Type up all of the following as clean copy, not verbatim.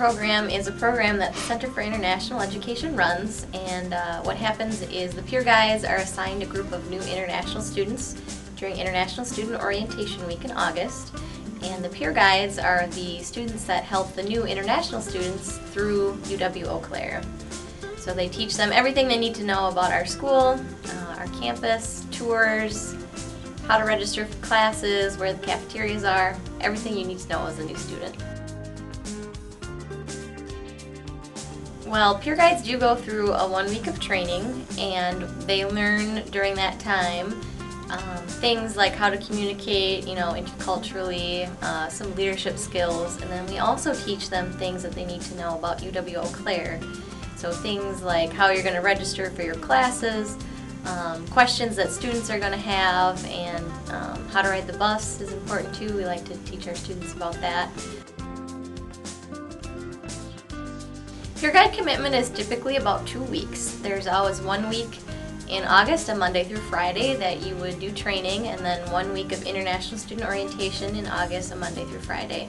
program is a program that the Center for International Education runs, and what happens is the peer guides are assigned a group of new international students during International Student Orientation Week in August, and the peer guides are the students that help the new international students through UW-Eau Claire. So they teach them everything they need to know about our school, our campus, tours, how to register for classes, where the cafeterias are, everything you need to know as a new student. Well, peer guides do go through a 1 week of training, and they learn during that time things like how to communicate, interculturally, some leadership skills, and then we also teach them things that they need to know about UW-Eau Claire. So things like how you're going to register for your classes, questions that students are going to have, and how to ride the bus is important too. We like to teach our students about that. Peer guide commitment is typically about 2 weeks. There's always 1 week in August, a Monday through Friday, that you would do training, and then 1 week of International Student Orientation in August, a Monday through Friday.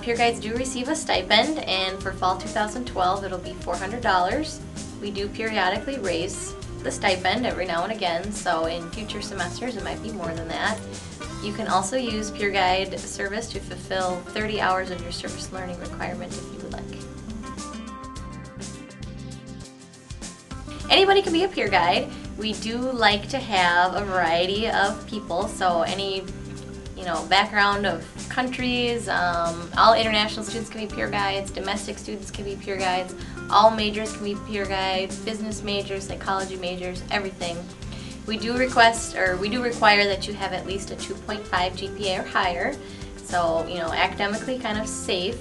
Peer guides do receive a stipend, and for fall 2012 it'll be $400. We do periodically raise the stipend every now and again, so in future semesters it might be more than that. You can also use peer guide service to fulfill 30 hours of your service learning requirement if you would like. Anybody can be a peer guide. We do like to have a variety of people, so any background of countries, all international students can be peer guides, domestic students can be peer guides, all majors can be peer guides, business majors, psychology majors, everything. We do require that you have at least a 2.5 GPA or higher, so academically kind of safe,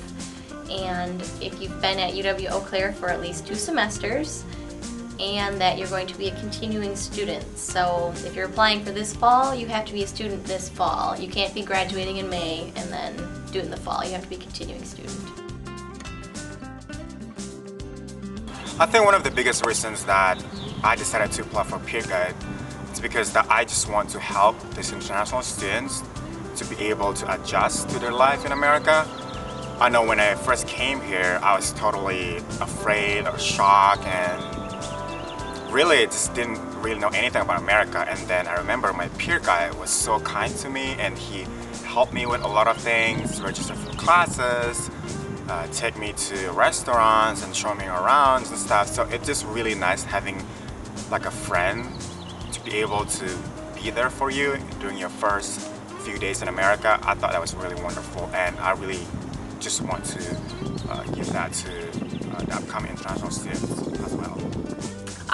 and if you've been at UW-Eau Claire for at least 2 semesters, and that you're going to be a continuing student. So if you're applying for this fall, you have to be a student this fall. You can't be graduating in May and then do it in the fall. You have to be a continuing student. I think one of the biggest reasons that I decided to apply for peer guide is because I just want to help these international students to be able to adjust to their life in America. I know when I first came here, I was totally afraid or shocked, and really just didn't really know anything about America. And then I remember my peer guide was so kind to me, and he helped me with a lot of things, register for classes, take me to restaurants and show me around and stuff. So it's just really nice having like a friend to be able to be there for you during your first few days in America. I thought that was really wonderful, and I really just want to give that to the upcoming international students as well.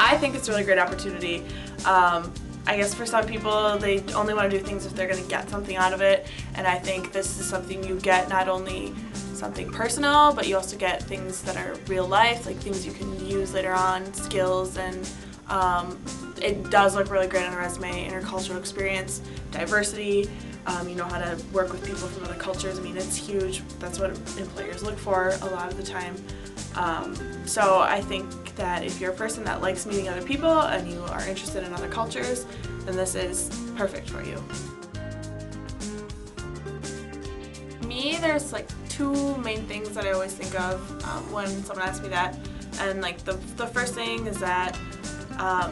I think it's a really great opportunity. I guess for some people, they only want to do things if they're going to get something out of it, and I think this is something you get, not only something personal, but you also get things that are real life, like things you can use later on, skills, and it does look really great on a resume. Intercultural experience, diversity, you know how to work with people from other cultures. I mean, it's huge. That's what employers look for a lot of the time. So I think that if you're a person that likes meeting other people and you are interested in other cultures, then this is perfect for you. Me, there's like 2 main things that I always think of when someone asks me that, and like the first thing is that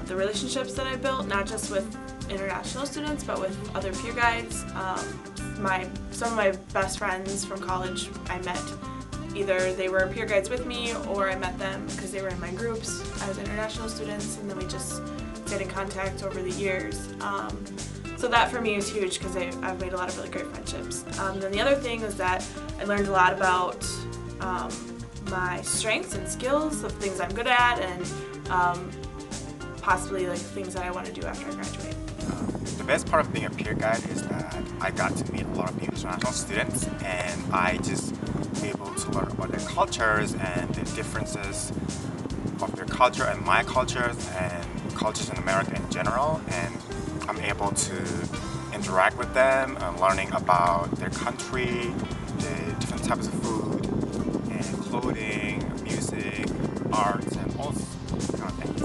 the relationships that I built, not just with international students but with other peer guides. Some of my best friends from college I met. Either they were peer guides with me, or I met them because they were in my groups as international students, and then we just stayed in contact over the years. So that for me is huge because I've made a lot of really great friendships. Then the other thing is that I learned a lot about my strengths and skills, of things I'm good at, and possibly like things that I want to do after I graduate. The best part of being a peer guide is that I got to meet a lot of international students, and I just able to learn about their cultures and the differences of their culture and my culture and cultures in America in general, and I'm able to interact with them, learning about their country, the different types of food and clothing, music, arts, and all kind of things.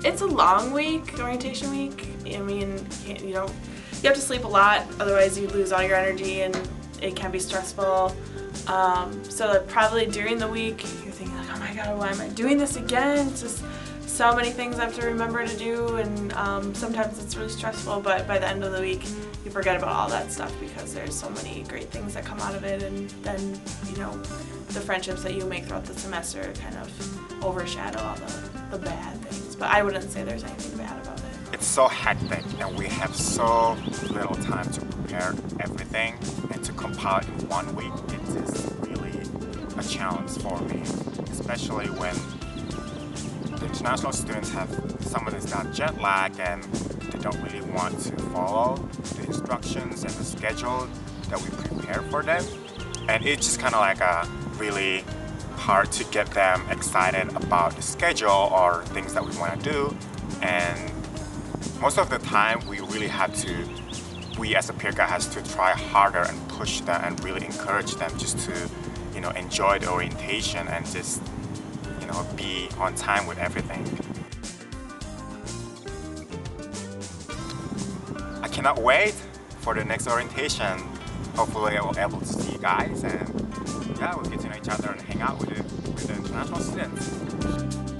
It's a long week, orientation week. I mean, you don't you have to sleep a lot, otherwise you lose all your energy and it can be stressful. So probably during the week you're thinking like, oh my god, why am I doing this again? It's just so many things I have to remember to do, and sometimes it's really stressful, but by the end of the week you forget about all that stuff because there's so many great things that come out of it, and then, you know, the friendships that you make throughout the semester kind of overshadow all the bad things. But I wouldn't say there's anything bad about it. It's so hectic and we have so little time to prepare everything, and to compile it in 1 week, it is really a challenge for me, especially when the international students have someone that's got jet lag and they don't really want to follow the instructions and the schedule that we prepare for them, and it's just kind of like really hard to get them excited about the schedule or things that we want to do. And most of the time we really have to, we as a peer guide has to try harder and push them and really encourage them just to, you know, enjoy the orientation and just, you know, be on time with everything. I cannot wait for the next orientation. Hopefully I will be able to see you guys, and yeah, we'll get to know each other and hang out with the international students.